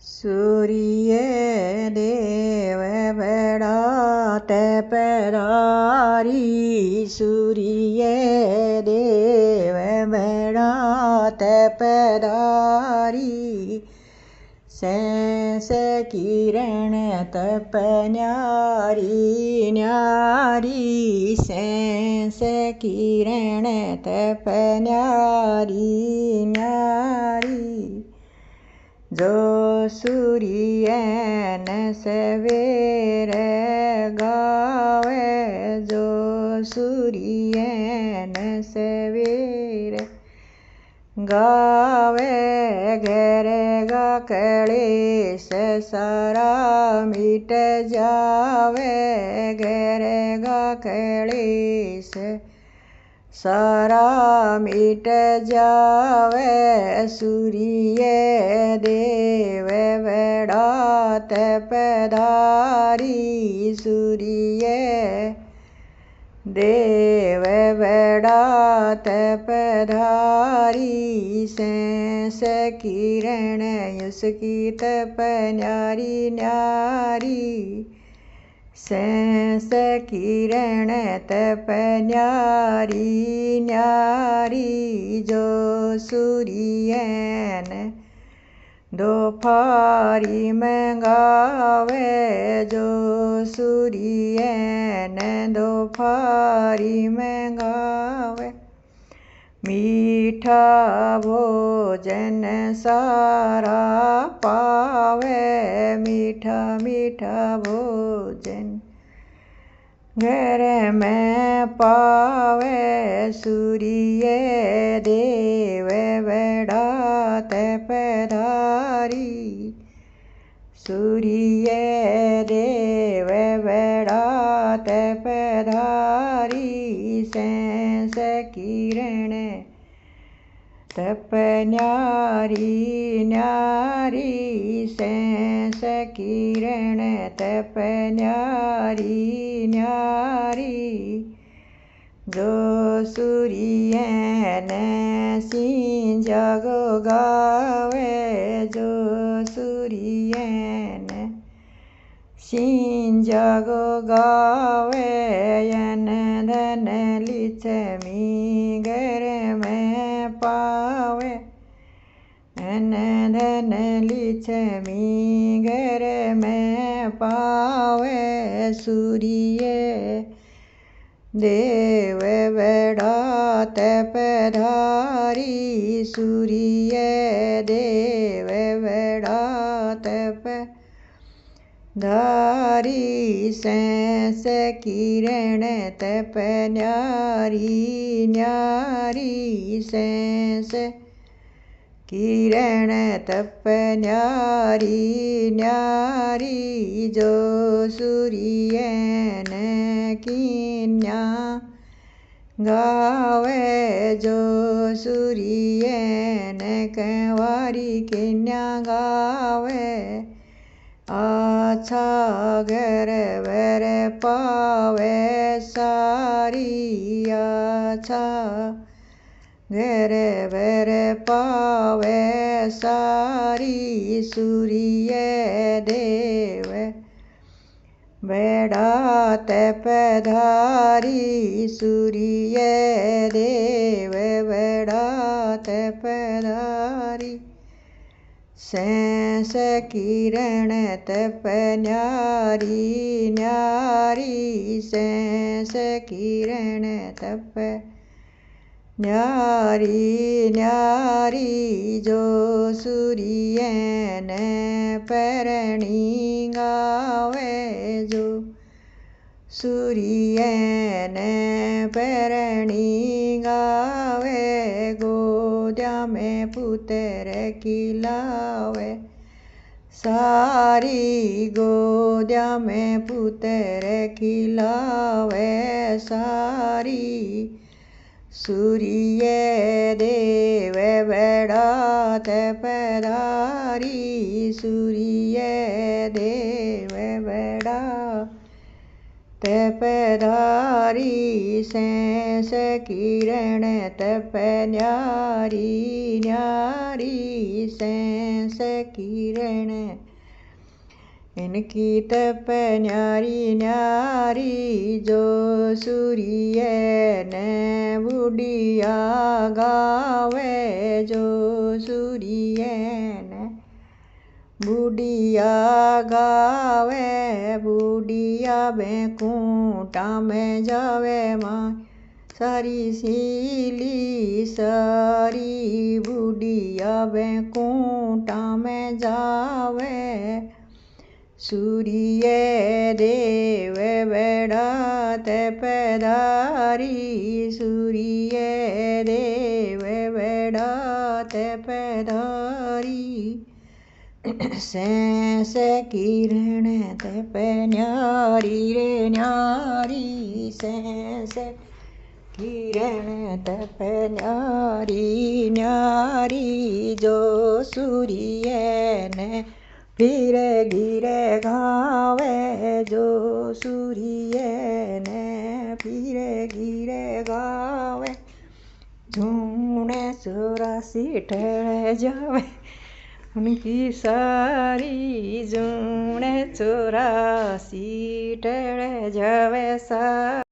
सूर्य देव बड़ा तपधारी, सूर्य देव बड़ा तपधारी। सैंस किरण तप न्यारी न्यारी, सैंस किरण तप न्यारी न्यारी। जो सूर्य न सवेर गावे, जो सूर्य न सवेर गावे, घर गा क्लेश सारा मिट जावे, घर गा क्लेश सारा मिट जावे। सूर्य देव बड़ा तपधारी, सूर्य देव बड़ा तपधारी। सैंस किरण उसकी तप न्यारी न्यारी, सैंस किरण तप न्यारी न्यारी। जो सूर्य न दोपहरी में गावे, जो सूर्य न दोपहरी में गावे। मीठा भोजन सारा पावे, मीठा मीठा भोजन घर में पावे। सूर्य देव बड़ा तपधारी, सूर्य देव बड़ा तपधारी। सैंस किरण तप न्यारी न्यारी, सैंस किरण तप न्यारी न्यारी। जो सूर्य न सिंजग गावे, जो सूर्य न सिंजग गावे। यन धन लिच्छमी घर में पावे, यन धन लिच्छमी घर में पावे। सूर्य देव बड़ा तपधारी, सूर्य देव बड़ा तपधारी। सैंस किरण तप न्यारी न्यारी, सैंस किरण तप न्यारी न्यारी। जो सूर्य न कीन्या गावे, जो सूर्य न कंवारी किन्या गावे। अच्छा घर वर पावे सारी, अच्छा घर वर पावे सारी। सूर्य देव बड़ा तपधारी, सूर्य देव बड़ा तपधारी। सैंस किरण तप न्यारी न्यारी, सैंस किरण तप न्यारी न्यारी। जो सूर्य न परणी गावे, जो सूर्य न परणी गावे। गोद्या में पुत्र खिलावे सारी, गोद्या में पुत्र खिलावे सारी। सूर्य देव बड़ा तपधारी, सूर्य देव बड़ा तपधारी सेंस किरण तप न्यारी न्यारी सेंस किरण इनकी तप न्यारी न्यारी जो सूर्य ने बुढ़िया गावे जो सूर्य ने बुढ़िया गावे बुढ़िया बैकुंठा में जावे माँ सारी सीली सारी बुढ़िया बैकुंठा में जावे सूर्य देव बड़ा तपधारी सूर्य देव बड़ा तपधारी सेंस किरण तप न्यारी रे न्यारी सेंस किरण तप न्यारी न्यारी जो सूर्य ने फिर गिरे गावे जो सूर्य ने फिर गिरे गावे झूणे चौरासी ठहर जावे उनकी सारी जूणे चौरासी टल जावे सा